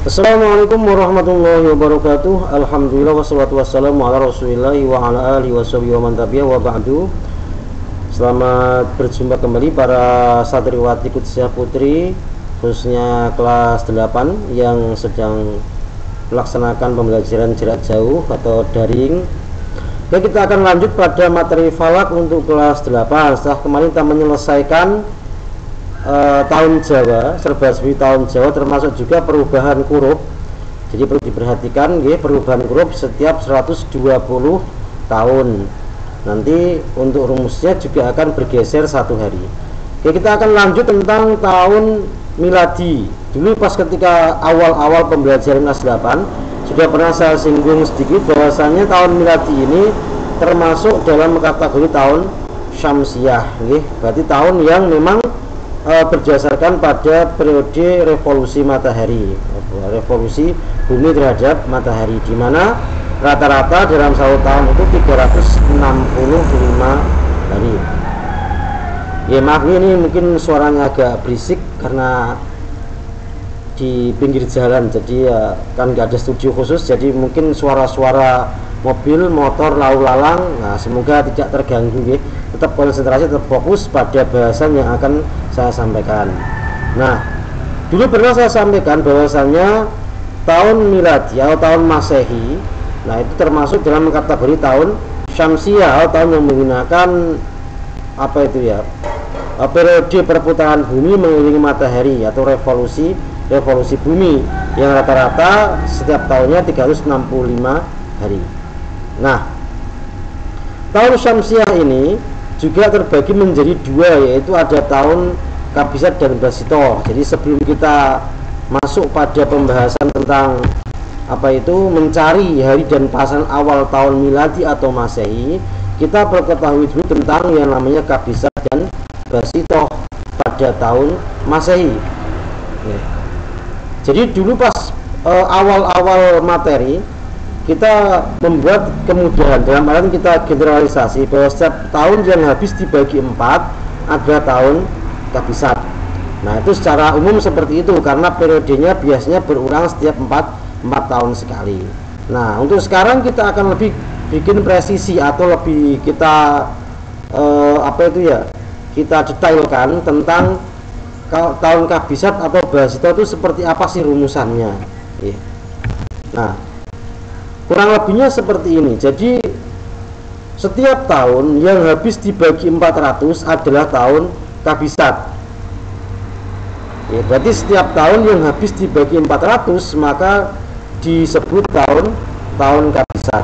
Assalamualaikum warahmatullahi wabarakatuh. Alhamdulillah wassalatu wassalamu ala rasulillahi wa ala alihi washabihi wa man tabi'ahu wa ba'du. Selamat berjumpa kembali para santriwati Qudsiah Putri, khususnya kelas 8 yang sedang melaksanakan pembelajaran jarak jauh atau daring. Baik, kita akan lanjut pada materi falak untuk kelas 8. Setelah kemarin kita menyelesaikan tahun Jawa, serba-serbi tahun Jawa, termasuk juga perubahan huruf. Jadi perlu diperhatikan perubahan huruf setiap 120 tahun. Nanti untuk rumusnya juga akan bergeser satu hari. Kita akan lanjut tentang tahun miladi. Dulu pas ketika awal-awal pembelajaran kelas 8 sudah pernah saya singgung sedikit bahwasanya tahun miladi ini termasuk dalam kategori tahun syamsiah. Berarti tahun yang memang berdasarkan pada periode revolusi matahari, revolusi bumi terhadap matahari, di mana rata-rata dalam satu tahun itu 365 hari. Ya maaf, ini mungkin suaranya agak berisik karena di pinggir jalan, jadi ya kan nggak ada studio khusus, jadi mungkin suara-suara mobil, motor, lalu lalang. Nah, semoga tidak terganggu tetap konsentrasi, tetap fokus pada bahasan yang akan saya sampaikan. Nah, dulu pernah saya sampaikan bahwasannya tahun miladi atau tahun masehi, nah itu termasuk dalam kategori tahun syamsiah atau tahun yang menggunakan periode perputaran bumi mengelilingi matahari atau revolusi bumi yang rata-rata setiap tahunnya 365 hari. Nah, tahun syamsiah ini juga terbagi menjadi dua, yaitu ada tahun kabisat dan basito. Jadi sebelum kita masuk pada pembahasan tentang mencari hari dan pasan awal tahun miladi atau masehi, kita perlu ketahui dulu tentang yang namanya kabisat dan basito pada tahun masehi. Jadi dulu pas awal-awal materi kita membuat kemudahan, dalam artian kita generalisasi bahwa setiap tahun yang habis dibagi 4 adalah tahun kabisat. Nah, itu secara umum seperti itu karena periodenya biasanya berulang setiap 4 tahun sekali. Nah, untuk sekarang kita akan lebih bikin presisi atau lebih kita kita detailkan tentang tahun kabisat atau basito itu seperti apa sih rumusannya. Nah, kurang lebihnya seperti ini. Jadi setiap tahun yang habis dibagi 400 adalah tahun kabisat. Berarti setiap tahun yang habis dibagi 400 maka disebut tahun kabisat.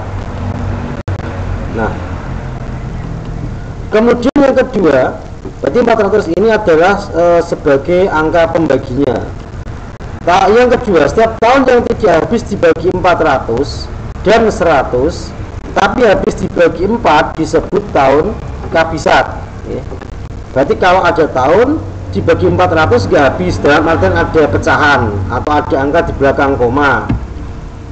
Nah, kemudian yang kedua, berarti 400 ini adalah sebagai angka pembaginya. Nah, yang kedua, setiap tahun yang tidak habis dibagi 400 dan 100 tapi habis dibagi 4 disebut tahun kabisat. Berarti kalau ada tahun dibagi 400 nggak habis, dalam artian ada pecahan atau ada angka di belakang koma,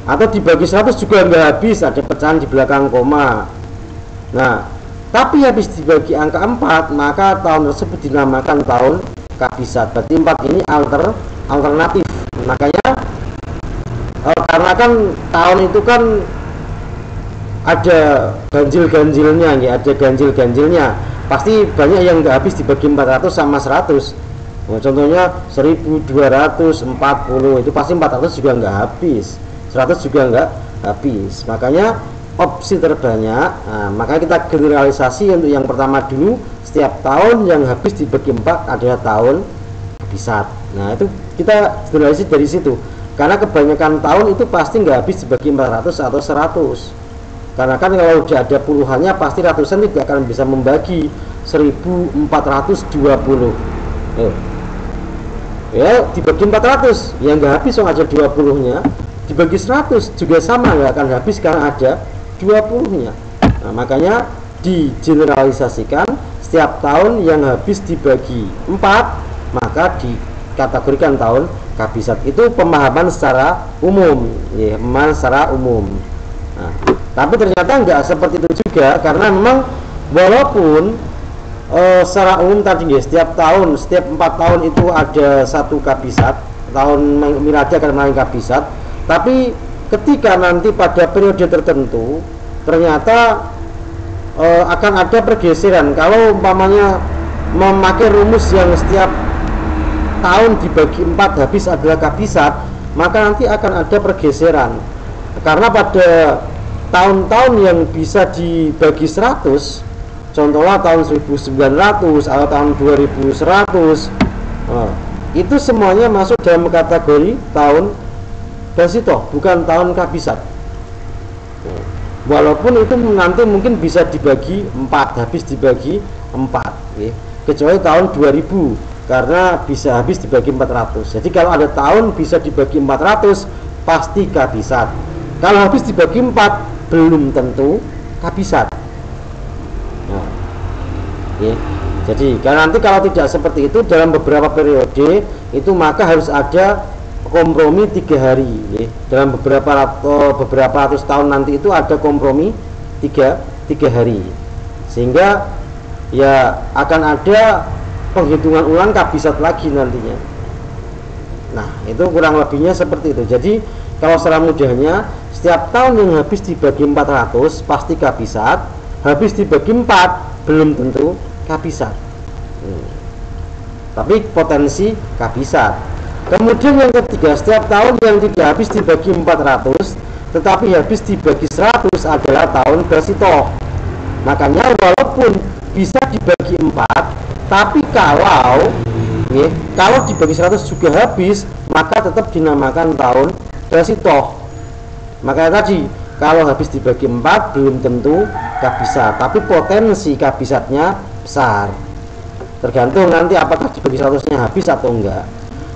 atau dibagi 100 juga nggak habis, ada pecahan di belakang koma. Nah, tapi habis dibagi angka 4 maka tahun tersebut dinamakan tahun kabisat. Berarti 4 ini alternatif. Makanya karena kan tahun itu kan ada ganjil-ganjilnya, ada ganjil-ganjilnya. Pasti banyak yang nggak habis dibagi 400 sama 100. Nah, contohnya 1240 itu pasti 400 juga nggak habis, 100 juga nggak habis. Makanya opsi terbanyak. Nah, makanya kita generalisasi untuk yang pertama dulu, setiap tahun yang habis dibagi 4 adalah tahun kabisat. Nah, itu kita generalisasi dari situ. Karena kebanyakan tahun itu pasti nggak habis dibagi 400 atau 100. Karena kan kalau udah ada puluhannya pasti ratusan tidak akan bisa membagi 1420. Ya dibagi 400 ya nggak habis, ada 20-nya. Dibagi 100 juga sama, nggak akan habis karena ada 20-nya. Nah, makanya digeneralisasikan setiap tahun yang habis dibagi 4 maka dikategorikan tahun kabisat. Itu pemahaman secara umum, pemahaman secara umum. Nah, tapi ternyata nggak seperti itu juga, karena memang walaupun secara umum tadi setiap 4 tahun itu ada satu kabisat tahun miladi akan mengalami kabisat, tapi ketika nanti pada periode tertentu ternyata akan ada pergeseran. Kalau umpamanya memakai rumus yang setiap tahun dibagi 4 habis adalah kabisat, maka nanti akan ada pergeseran. Karena pada tahun-tahun yang bisa dibagi 100, contohnya tahun 1900 atau tahun 2100, itu semuanya masuk dalam kategori tahun basito, bukan tahun kabisat. Walaupun itu nanti mungkin bisa dibagi 4, habis dibagi 4, kecuali tahun 2000 karena bisa habis dibagi 400. Jadi kalau ada tahun bisa dibagi 400 pasti kabisat. Kalau habis dibagi 4 belum tentu kabisat. Nah, jadi nanti kalau tidak seperti itu dalam beberapa periode itu maka harus ada kompromi 3 hari. Dalam beberapa ratus tahun nanti itu ada kompromi 3 hari, sehingga ya akan ada penghitungan ulang kabisat lagi nantinya. Nah, itu kurang lebihnya seperti itu. Jadi kalau secara mudahnya, setiap tahun yang habis dibagi 400 pasti kabisat, habis dibagi 4 belum tentu kabisat, tapi potensi kabisat. Kemudian yang ketiga, setiap tahun yang tidak habis dibagi 400 tetapi habis dibagi 100 adalah tahun basito. Makanya walaupun bisa dibagi 4, tapi kalau dibagi 100 juga habis, maka tetap dinamakan tahun basito. Makanya tadi kalau habis dibagi 4 belum tentu kabisat, tapi potensi kabisatnya besar. Tergantung nanti apakah dibagi 100-nya habis atau enggak.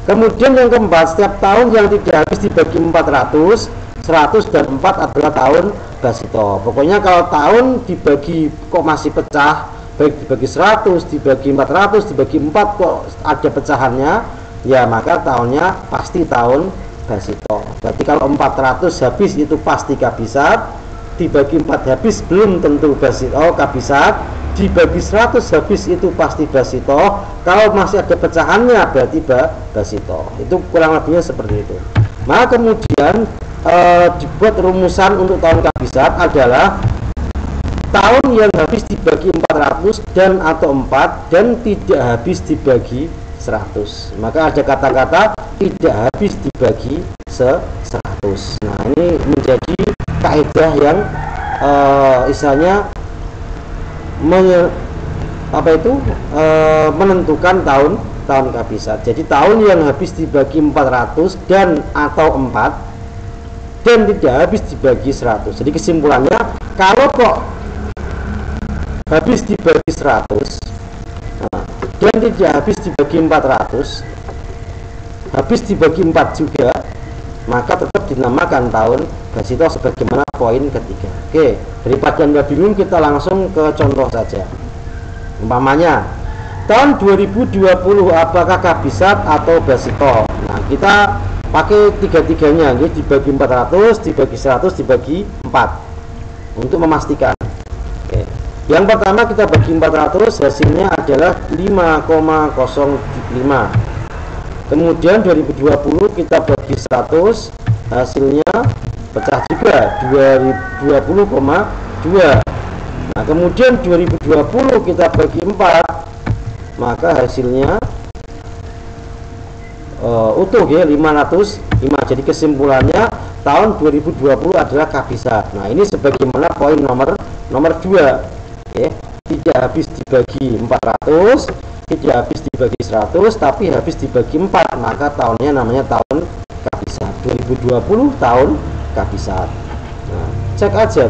Kemudian yang keempat, setiap tahun yang tidak habis dibagi 400, 100 dan 4 adalah tahun basito. Pokoknya kalau tahun dibagi kok masih pecah, baik dibagi 100, dibagi 400, dibagi 4 kok ada pecahannya, ya maka tahunnya pasti tahun basito. Berarti kalau 400 habis itu pasti kabisat, dibagi 4 habis belum tentu basito kabisat, dibagi 100 habis itu pasti basito, kalau masih ada pecahannya berarti basito. Itu kurang lebihnya seperti itu. Maka kemudian dibuat rumusan untuk tahun kabisat adalah tahun yang habis dibagi 400 dan atau 4 dan tidak habis dibagi 100. Maka ada kata-kata tidak habis dibagi 100. Nah, ini menjadi kaidah yang istilahnya menentukan tahun kabisat. Jadi tahun yang habis dibagi 400 dan atau 4 dan tidak habis dibagi 100. Jadi kesimpulannya, kalau kok habis dibagi 100 dan tidak habis dibagi 400, habis dibagi 4 juga, maka tetap dinamakan tahun basito sebagaimana poin ketiga. Oke, daripada Anda bingung, kita langsung ke contoh saja. Umpamanya tahun 2020 apakah kabisat atau basito? Nah, kita pakai tiga-tiganya, dibagi 400, dibagi 100, dibagi 4 untuk memastikan. Oke. Yang pertama kita bagi 400, hasilnya adalah 5,05. Kemudian 2020 kita bagi 100, hasilnya pecah juga 20,2. Nah, kemudian 2020 kita bagi 4, maka hasilnya utuh ya, 505. Jadi kesimpulannya tahun 2020 adalah kabisat. Nah, ini sebagaimana poin nomor 2 ya. Tidak habis dibagi 400, tidak habis dibagi 100, tapi habis dibagi 4, maka tahunnya namanya tahun kabisat. 2020 tahun kabisat. Nah, cek aja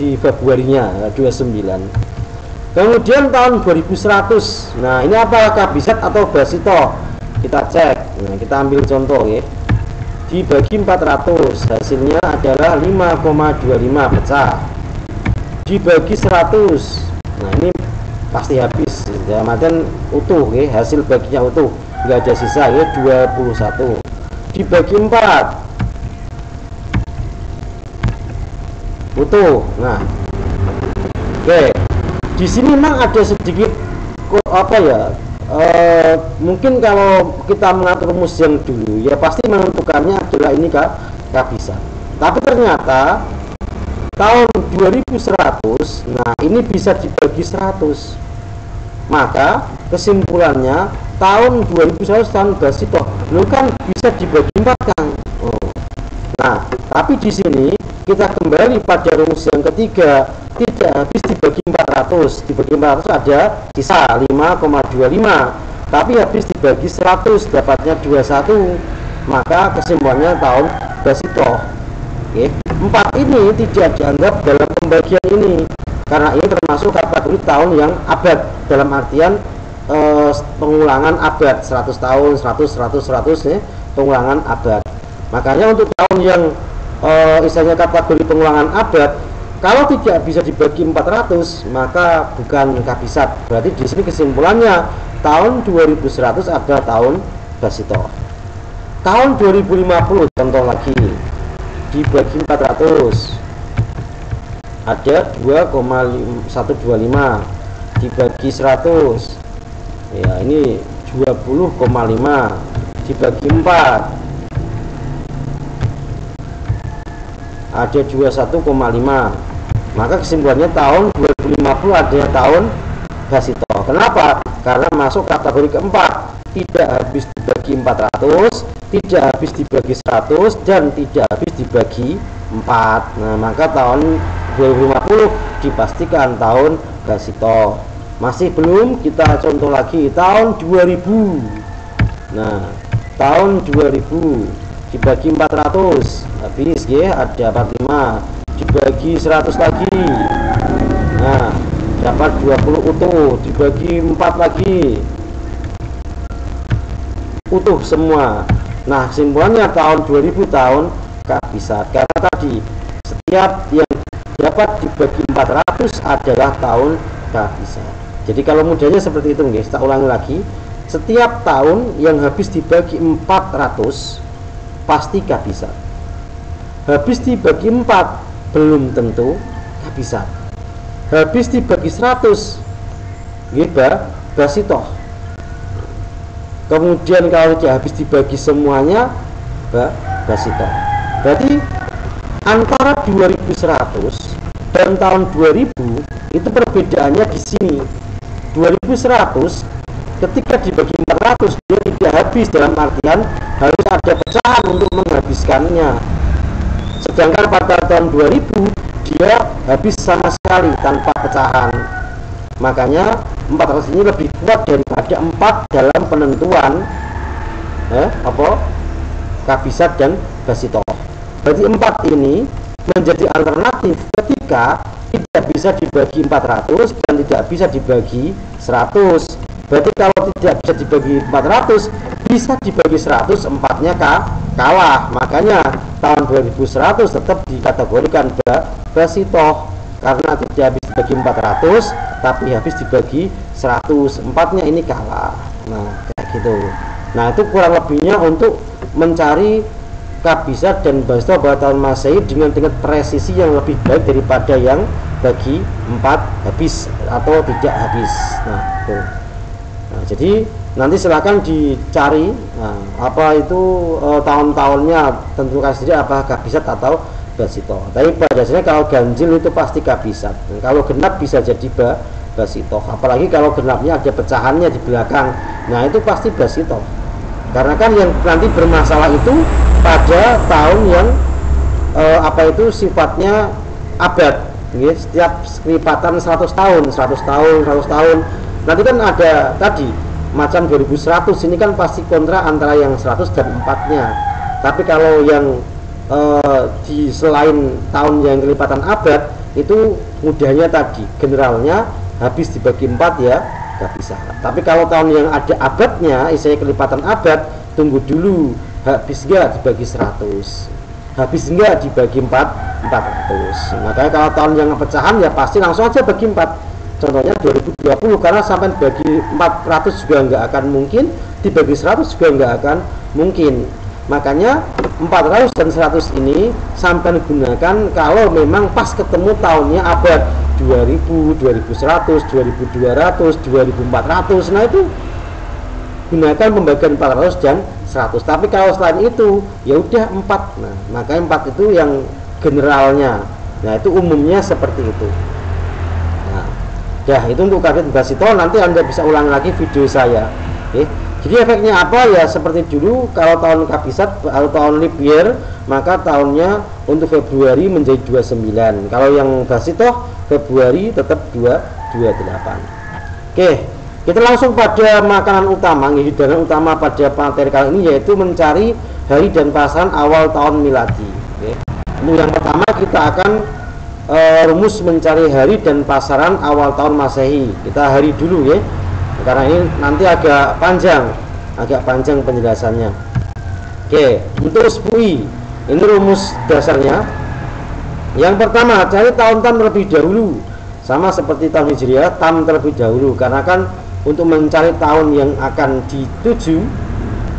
di Februarinya 29. Kemudian tahun 2100. Nah, ini apa, kabisat atau basito? Kita cek. Nah, kita ambil contoh ya. Dibagi 400, hasilnya adalah 5,25 pecah. Dibagi 100. Nah, ini pasti habis. Ya, maksudnya utuh ya, hasil baginya utuh, enggak ada sisa ya, 21. Dibagi 4 utuh. Nah, oke. Di sini memang ada sedikit Mungkin kalau kita mengatur rumus yang dulu ya pasti menentukannya adalah ini kabisat. Tapi ternyata tahun 2100, nah ini bisa dibagi 100. Maka kesimpulannya tahun 2100 tahun Basito lu kan bisa dibagi 4 kan. Nah, tapi di sini kita kembali pada rumus yang ketiga, tidak habis dibagi 400. Dibagi 400 ada sisa 5,25. Tapi habis dibagi 100 dapatnya 21. Maka kesimpulannya tahun Basito. Oke. 4 ini tidak dianggap dalam pembagian ini karena ini termasuk kategori tahun yang abad, dalam artian pengulangan abad 100 tahun, 100 ya, pengulangan abad. Makanya untuk tahun yang istilahnya kategori pengulangan abad, kalau tidak bisa dibagi 400 maka bukan kabisat. Berarti di sini kesimpulannya tahun 2100 adalah tahun Basito. Tahun 2050 contoh lagi, dibagi 400 ada 2,125, dibagi 100 ya ini 20,5, dibagi 4 ada 21,5. Maka kesimpulannya tahun 2050 adalah tahun Basito. Kenapa? Karena masuk kategori keempat, tidak habis dibagi 400, tidak habis dibagi 100, dan tidak habis dibagi 4. Nah, maka tahun 2050 dipastikan tahun Basito. Masih belum, kita contoh lagi tahun 2000. Nah, tahun 2000 dibagi 400 habis ya, ada 45, dibagi 100 lagi, nah dapat 20 utuh, dibagi 4 lagi utuh semua. Nah kesimpulannya tahun 2000 tahun kabisat, karena tadi setiap yang dapat dibagi 400 adalah tahun kabisat. Jadi kalau mudahnya seperti itu guys, tak ulangi lagi, setiap tahun yang habis dibagi 400 pasti kabisat. Habis dibagi 4 belum tentu kabisat. Habis dibagi 100 gibah Basito. Kemudian kalau tidak habis dibagi semuanya Basito. Berarti antara 2100 dan tahun 2000 itu perbedaannya di sini. 2100 ketika dibagi 400 dia tidak habis, dalam artian harus ada pecahan untuk menghabiskannya. Sedangkan pada tahun 2000 dia habis sama sekali tanpa pecahan. Makanya 400 ini lebih kuat daripada 4 dalam penentuan kabisat dan Basito. Berarti 4 ini menjadi alternatif ketika tidak bisa dibagi 400 dan tidak bisa dibagi 100. Berarti kalau tidak bisa dibagi 400 bisa dibagi 100, 4-nya kalah. Makanya tahun 2100 tetap dikategorikan Basito karena tidak habis dibagi 400 tapi habis dibagi 100, 4-nya ini kalah. Nah kayak gitu. Nah itu kurang lebihnya untuk mencari kabisat dan Basito pada tahun Masehi dengan presisi yang lebih baik daripada yang bagi 4 habis atau tidak habis. Nah itu. Nah, jadi nanti silakan dicari apa itu tahun-tahunnya, tentukan sendiri apakah kabisat atau Basito. Tapi pada dasarnya kalau ganjil itu pasti kabisat. Kalau genap bisa jadi Basito. Apalagi kalau genapnya ada pecahannya di belakang. Nah itu pasti Basito. Karena kan yang nanti bermasalah itu pada tahun yang sifatnya abad. Setiap kelipatan 100 tahun, 100 tahun, 100 tahun. Nanti kan ada tadi macam 2100 ini kan pasti kontra antara yang 100 dan 4-nya. Tapi kalau yang di selain tahun yang kelipatan abad itu mudahnya tadi generalnya habis dibagi 4 ya gak bisa. Tapi kalau tahun yang ada abadnya, istilahnya kelipatan abad, tunggu dulu habis enggak dibagi 100, habis enggak dibagi 400. Makanya kalau tahun yang pecahan ya pasti langsung aja bagi 4. Contohnya 2020 karena sampai bagi 400 juga nggak akan mungkin, dibagi 100 juga nggak akan mungkin. Makanya 400 dan 100 ini sampai gunakan kalau memang pas ketemu tahunnya abad 2000, 2100, 2200, 2400. Nah itu gunakan pembagian 400 dan 100. Tapi kalau selain itu ya udah 4. Nah, makanya 4 itu yang generalnya. Nah, itu umumnya seperti itu. Nah, ya itu untuk karet basito. Nanti Anda bisa ulang lagi video saya. Oke. Jadi efeknya apa ya, seperti dulu kalau tahun kabisat atau tahun leap year, maka tahunnya untuk Februari menjadi 29. Kalau yang basito Februari tetap 228. Oke, kita langsung pada makanan utama, hidangan utama pada materi kali ini, yaitu mencari hari dan pasaran awal tahun miladi. Oke. Untuk yang pertama kita akan rumus mencari hari dan pasaran awal tahun Masehi. Kita hari dulu ya, karena ini nanti agak panjang penjelasannya. Oke, untuk usbu'i ini rumus dasarnya. Yang pertama, cari tahun tam terlebih dahulu, sama seperti tahun Hijriah, tam terlebih dahulu, karena kan untuk mencari tahun yang akan dituju,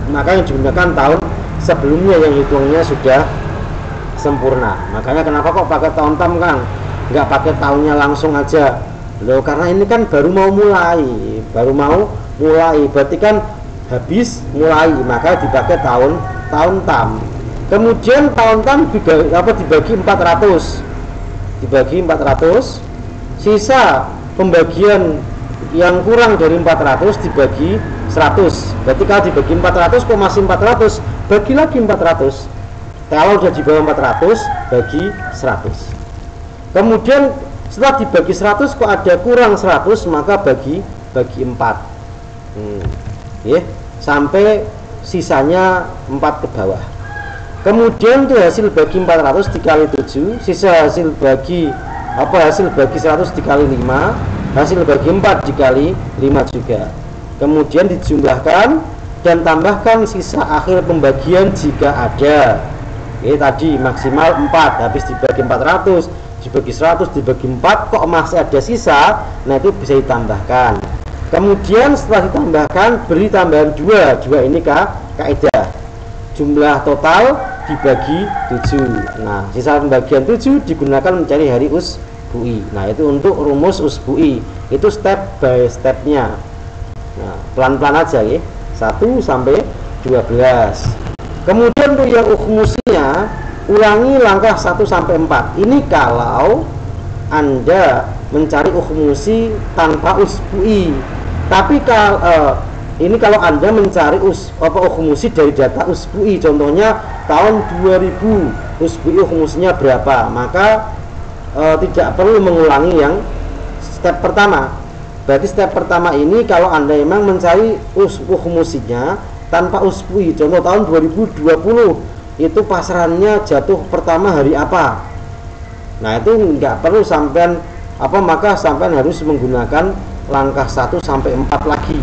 maka yang digunakan tahun sebelumnya yang hitungnya sudah sempurna. Makanya kenapa kok pakai tahun tam, Kang? Nggak pakai tahunnya langsung aja loh, karena ini kan baru mau mulai, berarti kan habis mulai, maka dipakai tahun tam. Kemudian tahun tam dibagi 400, sisa pembagian yang kurang dari 400 dibagi 100. Berarti kalau dibagi 400 kok masih 400, bagi lagi 400. Kalau sudah di bawah 400, bagi 100. Kemudian setelah dibagi 100 kok ada kurang 100, maka bagi 4. Sampai sisanya 4 ke bawah. Kemudian itu hasil bagi 400 dikali 7, sisa hasil bagi 100 dikali 5, hasil bagi 4 dikali 5 juga. Kemudian dijumlahkan dan tambahkan sisa akhir pembagian jika ada. Tadi maksimal 4, habis dibagi 400, dibagi 100, dibagi 4, kok masih ada sisa, nah itu bisa ditambahkan. Kemudian setelah ditambahkan, beri tambahan 2 ini kaidah jumlah total dibagi 7. Nah, sisa pembagian 7 digunakan mencari hari usbu'i. Nah, itu untuk rumus usbu'i, itu step by stepnya. Nah, pelan-pelan aja ya, 1 sampai 12. Kemudian untuk yang ukhmusinya, ulangi langkah 1 sampai 4. Ini kalau Anda mencari ukhmusi tanpa usbu'i. Tapi kalau Anda mencari ukhmusi dari data usbu'i, contohnya tahun 2000 usbu'i ukhmusinya berapa, maka tidak perlu mengulangi yang step pertama. Berarti step pertama ini kalau Anda memang mencari ukhmusinya tanpa usbu'i, contoh tahun 2020 itu pasarannya jatuh pertama hari apa, nah itu nggak perlu sampean maka sampean harus menggunakan langkah 1 sampai 4 lagi.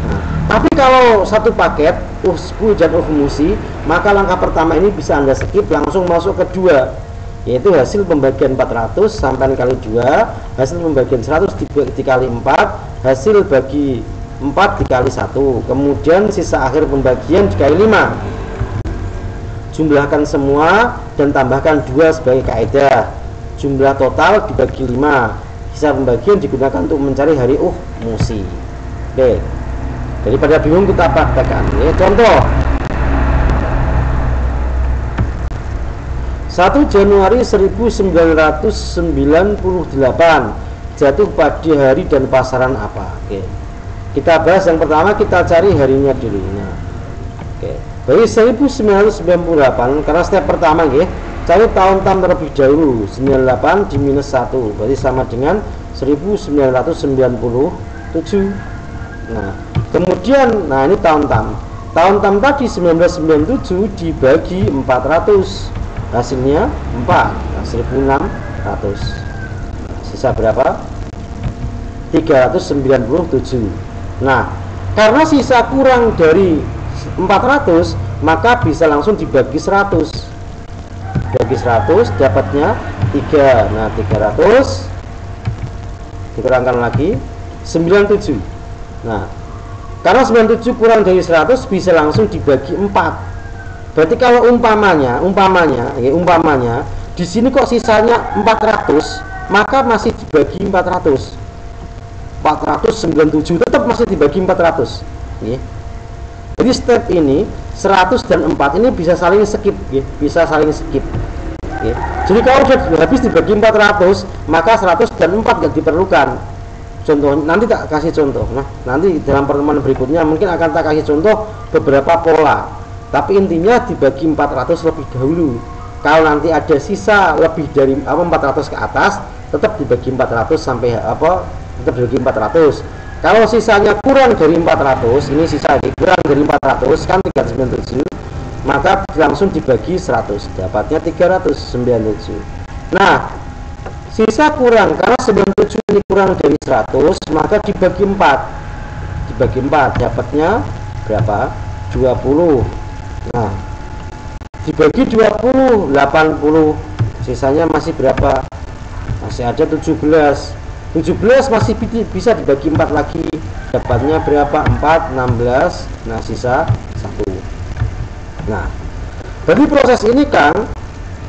Nah, tapi kalau satu paket usbu'i dan ukhmusi, maka langkah pertama ini bisa Anda skip, langsung masuk ke 2, yaitu hasil pembagian 400 sampai kali 2, hasil pembagian 100 dikali 4, hasil bagi 4 dikali 1, kemudian sisa akhir pembagian dikali 5. Jumlahkan semua dan tambahkan 2 sebagai kaidah. Jumlah total dibagi 5. Sisa pembagian digunakan untuk mencari hari ukhmusi. Oke. Daripada bingung kita praktekkan. Contoh 1 Januari 1998 jatuh pada hari dan pasaran apa? Oke. Kita bahas yang pertama, kita cari harinya dulu. Nah, oke. Bagi 1998, karena step pertama cari tahun tam terlebih dahulu. 98 di minus 1 berarti sama dengan 1997. Nah, kemudian ini tahun tam tadi 1997 dibagi 400, hasilnya 4, 1600. Sisa berapa? 397. Nah, karena sisa kurang dari 400, maka bisa langsung dibagi 100. Bagi 100 dapatnya 3. Nah, 300 dikurangkan lagi 97. Nah, karena 97 kurang dari 100 bisa langsung dibagi 4. Berarti kalau umpamanya di sini kok sisanya 400, maka masih dibagi 497 tetap masih dibagi 400. Jadi step ini 100 dan 4 ini bisa saling skip ya, bisa saling skip ya. Jadi kalau sudah habis dibagi 400 maka 100 dan 4 nggak diperlukan. Contoh nanti tak kasih contoh. Nah nanti dalam pertemuan berikutnya mungkin akan tak kasih contoh beberapa pola, tapi intinya dibagi 400 lebih dahulu. Kalau nanti ada sisa lebih dari 400 ke atas tetap dibagi 400 sampai tetap dibagi 400. Kalau sisanya kurang dari 400, ini sisa kurang dari 400 kan 397, maka langsung dibagi 100, dapatnya 397. Nah, sisa kurang karena 97 ini kurang dari 100, maka dibagi 4. Dibagi 4 dapatnya berapa? 20. Nah, dibagi 20 80. Sisanya masih berapa? Masih ada 17 masih bisa dibagi 4 lagi, dapatnya berapa? 4 16. Nah sisa 1. Nah dari proses ini kan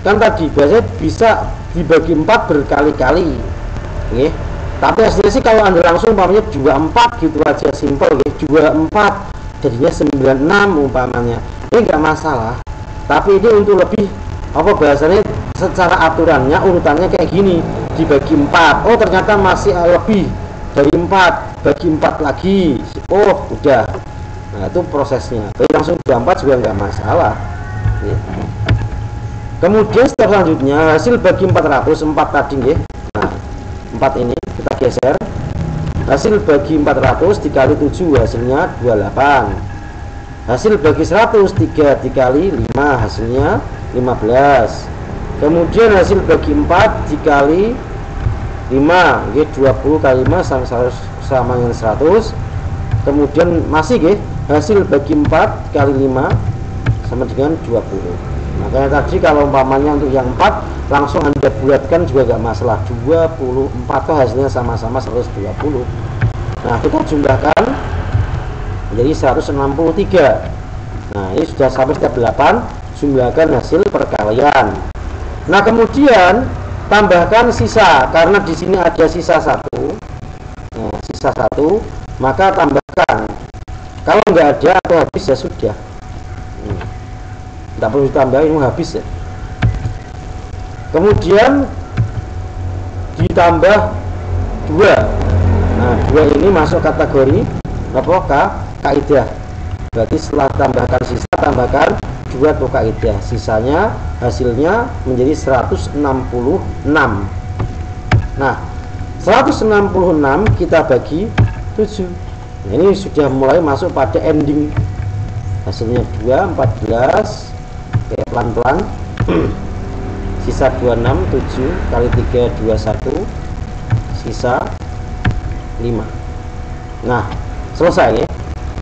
tadi biasanya bisa dibagi 4 berkali-kali ya. Tapi hasilnya sih kalau Anda langsung umpamanya 24 gitu aja, simple ya, 24 jadinya 96 umpamanya, ini enggak masalah. Tapi ini untuk lebih bahasanya secara aturannya urutannya kayak gini, dibagi 4, oh ternyata masih lebih dari 4, bagi 4 lagi, oh udah. Nah itu prosesnya. Tapi langsung 24 juga nggak masalah ya. Kemudian step selanjutnya hasil bagi 400, 4 tadi ya. Nah 4 ini kita geser, hasil bagi 400 dikali 7 hasilnya 28, hasil bagi 100 3 dikali 5 hasilnya 15. Kemudian hasil bagi 4 dikali 5 ya, 20 kali 5 sama dengan 100. Kemudian masih ya, hasil bagi 4 kali 5 sama dengan 20. Makanya tadi kalau umpamanya untuk yang 4 langsung Anda bulatkan juga gak masalah, 24 tuh hasilnya sama-sama 120. Nah kita jumlahkan menjadi 163. Nah ini sudah sampai step 8, jumlahkan hasil perkalian. Nah kemudian tambahkan sisa, karena di sini ada sisa 1. Nah, sisa 1 maka tambahkan. Kalau nggak ada atau habis ya sudah, tidak perlu ditambah, ini habis ya. Kemudian ditambah 2. Nah 2 ini masuk kategori kaidah. Berarti setelah tambahkan sisa tambahkan 2 atau kaidah, sisanya hasilnya menjadi 166. Nah 166 kita bagi 7. Nah, ini sudah mulai masuk pada ending, hasilnya 2 14. Oke, pelan-pelan. Sisa 26, 7 kali 3 21, sisa 5. Nah selesai ya.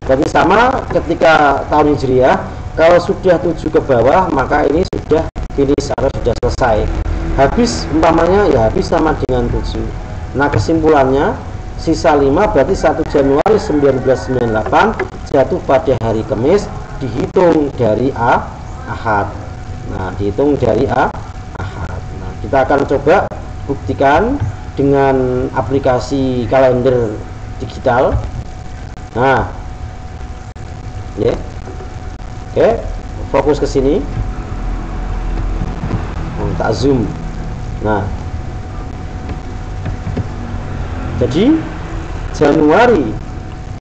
Berarti sama ketika tahun Hijriah, kalau sudah 7 ke bawah maka ini sudah finish atau sudah selesai. Habis umpamanya ya habis sama dengan 7. Nah kesimpulannya sisa 5 berarti 1 Januari 1998 jatuh pada hari Kamis, dihitung dari Ahad. Nah dihitung dari Ahad. Nah kita akan coba buktikan dengan aplikasi kalender digital. Nah ya. Oke, fokus ke sini. Tak zoom. Nah, jadi Januari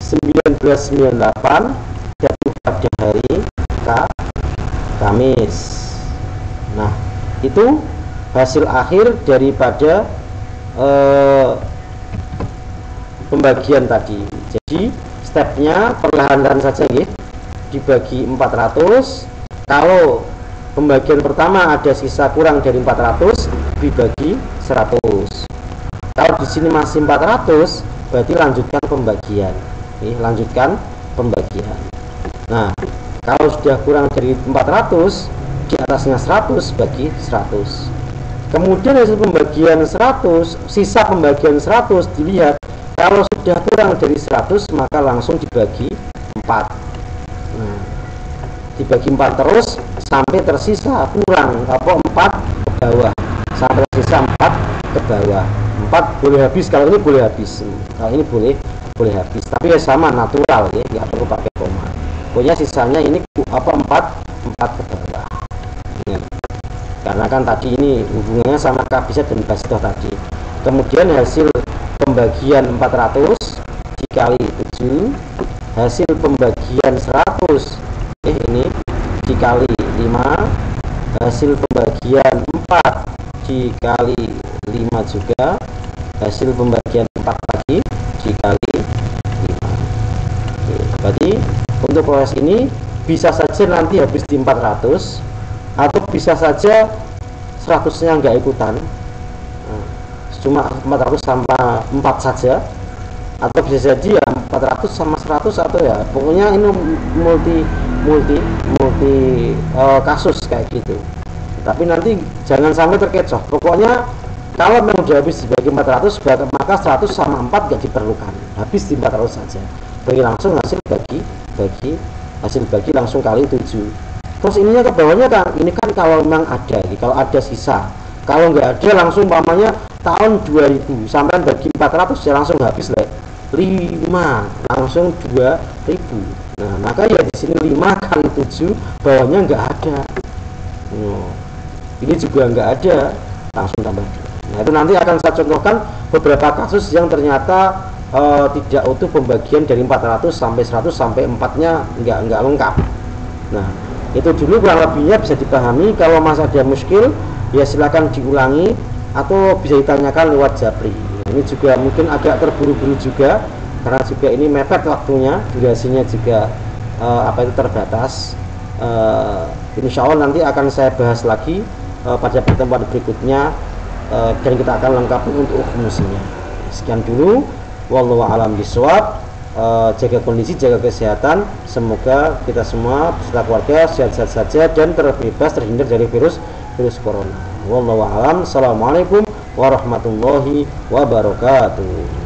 1998 jatuh pada hari Kamis. Nah, itu hasil akhir daripada pembagian tadi. Jadi stepnya perlahan-lahan saja ya. Dibagi 400. Kalau pembagian pertama ada sisa kurang dari 400 dibagi 100. Kalau di sini masih 400 berarti lanjutkan pembagian. Lanjutkan pembagian. Nah kalau sudah kurang dari 400 di atasnya 100 bagi 100. Kemudian hasil pembagian 100, sisa pembagian 100 dilihat. Kalau sudah kurang dari 100 maka langsung dibagi 4. Nah, dibagi 4 terus sampai tersisa kurang 4 ke bawah, sampai tersisa 4 ke bawah. 4 boleh habis, kalau ini boleh habis, kalau ini boleh habis, tapi ya sama natural ya, nggak perlu pakai koma. pokoknya sisanya ini empat ke bawah. Karena kan tadi ini hubungannya sama kabisat dan basitoh tadi. Kemudian hasil pembagian 400 dikali 7, hasil pembagian 100 ini dikali 5, hasil pembagian 4 dikali 5 juga, hasil pembagian 4 lagi dikali 5. Oke, berarti untuk proses ini bisa saja nanti habis di 400, atau bisa saja 100-nya nggak ikutan, cuma 400 sama 4 saja, atau bisa jadi ya 400 sama 100, atau ya pokoknya ini multi kasus kayak gitu. Tapi nanti jangan sampai terkecoh. Pokoknya kalau memang sudah habis dibagi 400, maka 100 sama 4 nggak diperlukan, habis di 400 saja, bagi langsung hasil bagi langsung kali 7. Terus ininya ke bawahnya kan, ini kan kalau memang ada, kalau ada sisa. Kalau nggak ada langsung pamannya tahun 2000 sampai bagi 400 ya langsung habis 5, langsung 2000. Nah, maka ya di sini 5 kali 7, bawahnya nggak ada. Ini juga nggak ada, langsung tambah 2. Nah, itu nanti akan saya contohkan beberapa kasus yang ternyata tidak utuh pembagian dari 400 sampai 100 sampai 4-nya nggak lengkap. Nah, itu dulu kurang lebihnya bisa dipahami. Kalau masih ada muskil ya silakan diulangi atau bisa ditanyakan lewat Japri. Ini juga mungkin agak terburu-buru juga karena juga ini mepet waktunya, durasinya juga terbatas. Insya Allah nanti akan saya bahas lagi pada pertemuan berikutnya, dan kita akan lengkapi untuk fungsinya. Sekian dulu, wallahu a'lam bishawab. Jaga kondisi, jaga kesehatan. Semoga kita semua beserta keluarga sehat-sehat saja dan terbebas, terhindar dari virus corona. Wallahu a'lam. Assalamualaikum warahmatullahi wabarakatuh.